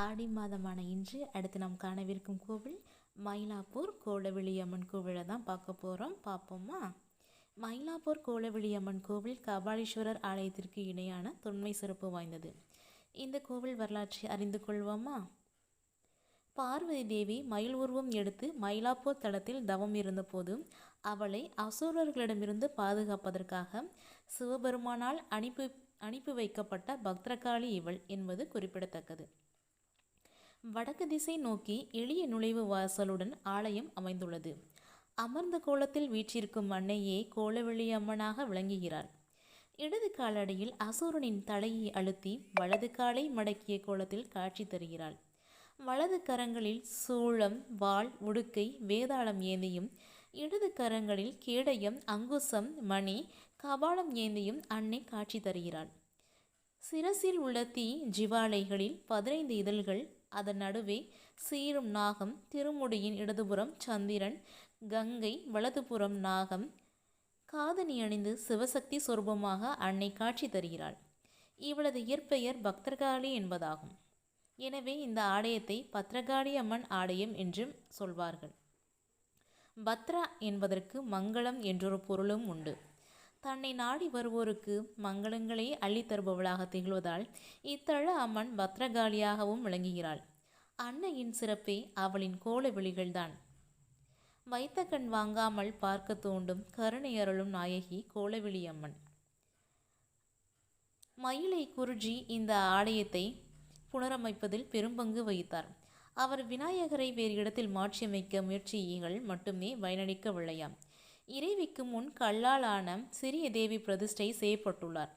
ஆடி மாதமான இன்று அடுத்து நாம் காணவிருக்கும் கோவில் மயிலாப்பூர் கோலவிழியம்மன் கோவிலை தான் பார்க்க போகிறோம். பார்ப்போமா? மயிலாப்பூர் கோலவிழியம்மன் கோவில் கபாலீஸ்வரர் ஆலயத்திற்கு இணையான தொன்மை சிறப்பு வாய்ந்தது. இந்த கோவில் வரலாற்றை அறிந்து கொள்வோமா? பார்வதி தேவி மயில் உருவம் எடுத்து மயிலாப்பூர் தளத்தில் தவம் இருந்தபோது அவளை அசுரர்களிடமிருந்து பாதுகாப்பதற்காக சிவபெருமானால் அனுப்பி வைக்கப்பட்ட பக்தரகாளி இவள் என்பது குறிப்பிடத்தக்கது. வடக்கு திசை நோக்கி எளிய நுழைவு வாசலுடன் ஆலயம் அமைந்துள்ளது. அமர்ந்த கோலத்தில் வீற்றிருக்கும் அன்னையே கோலவிழி அம்மனாக விளங்குகிறாள். இடது காலடியில் அசுரனின் தலையை அழுத்தி வலது காலை மடக்கிய கோலத்தில் காட்சி தருகிறாள். வலது கரங்களில் சூளம், வாள், உடுக்கை, வேதாளம் ஏந்தியும் இடது கரங்களில் கேடயம், அங்குசம், மணி, கபாலம் ஏந்தியும் அன்னை காட்சி தருகிறாள். சிரசில் உள்ள தீ ஜிவாலைகளில் 15 இதழ்கள், அதன் நடுவே சீரும் நாகம், திருமுடியின் இடதுபுறம் சந்திரன், கங்கை, வலதுபுறம் நாகம், காதணி அணிந்து சிவசக்தி சொரூபமாக அன்னை காட்சி தருகிறாள். இவளது இயற்பெயர் பக்தரகாளி என்பதாகும். எனவே இந்த ஆலயத்தை பத்ரகாளி அம்மன் ஆலயம் என்றும் சொல்வார்கள். பத்ரா என்பதற்கு மங்களம் என்றொரு பொருளும் உண்டு. தன்னை நாடி வருவோருக்கு மங்களங்களை அள்ளித்தருபவளாக திகழ்வதால் இத்தல அம்மன் பத்ரகாளியாகவும் விளங்குகிறாள். அன்னையின் சிறப்பே அவளின் கோல விழிகள்தான். வைத்த கண் வாங்காமல் பார்க்க தூண்டும் கருணை அருளும் நாயகி கோலவிழி அம்மன். மயிலை குருஜி இந்த ஆலயத்தை புனரமைப்பதில் பெரும்பங்கு வகித்தார். அவர் விநாயகரை வேறு இடத்தில் மாற்றியமைக்க முயற்சிகள் மட்டுமே பயனளிக்கவில்லையாம். இறைவிக்கு முன் கல்லாலான சிறிய தேவி பிரதிஷ்டை செய்யப்பட்டுள்ளார்.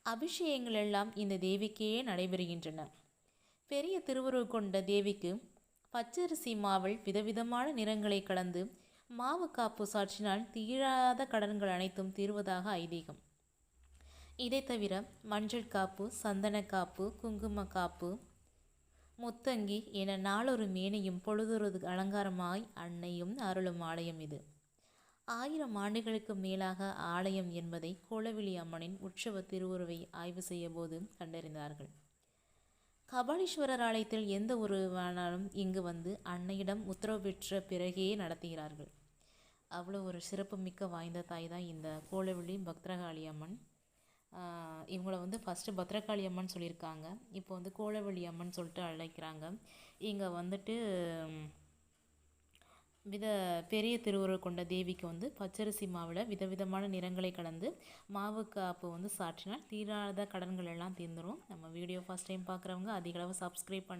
அபிஷேகங்கள் எல்லாம் இந்த தேவிக்கே நடைபெறுகின்றன. பெரிய திருவுருவம் கொண்ட தேவிக்கு பச்சரிசி மாவில் விதவிதமான நிறங்களை கலந்து மாவு காப்பு சாற்றினால் தீராத கடன்கள் அனைத்தும் தீர்வதாக ஐதீகம். இதை தவிர மஞ்சள் காப்பு, சந்தன காப்பு, குங்கும காப்பு, முத்தங்கி என நாளொரு மேனியும் பொழுதொரு அலங்காரமாய் அன்னையும் அருளும் ஆலயம் இது. 1000 ஆண்டுகளுக்கு மேலாக ஆலயம் என்பதை கோலவிழி அம்மனின் உற்சவ திருவுருவை ஆய்வு செய்ய போது கண்டறிந்தார்கள். கபாலீஸ்வரர் ஆலயத்தில் எந்த ஒரு வேணாலும் இங்கு வந்து அன்னையிடம் உத்தரவு பெற்ற பிறகே நடத்துகிறார்கள். அவ்வளோ ஒரு சிறப்புமிக்க வாய்ந்த தாய் தான் இந்த கோலவிழி பத்ரகாளி அம்மன். இவங்கள வந்து ஃபஸ்ட்டு பத்ரகாளி அம்மன் சொல்லியிருக்காங்க. இப்போ வந்து கோலவிழி அம்மன் சொல்லிட்டு அழைக்கிறாங்க. இங்கே வந்துட்டு பெரிய திருவுருவம் கொண்ட தேவிக்கு வந்து பச்சரிசி மாவில் விதவிதமான நிறங்களை கலந்து மாவு காப்பு வந்து சாற்றினால் தீராத கடன்கள் எல்லாம் தீர்ந்துடும். நம்ம வீடியோ ஃபஸ்ட் டைம் பார்க்குறவங்க அதிகளவு சப்ஸ்கிரைப் பண்ணி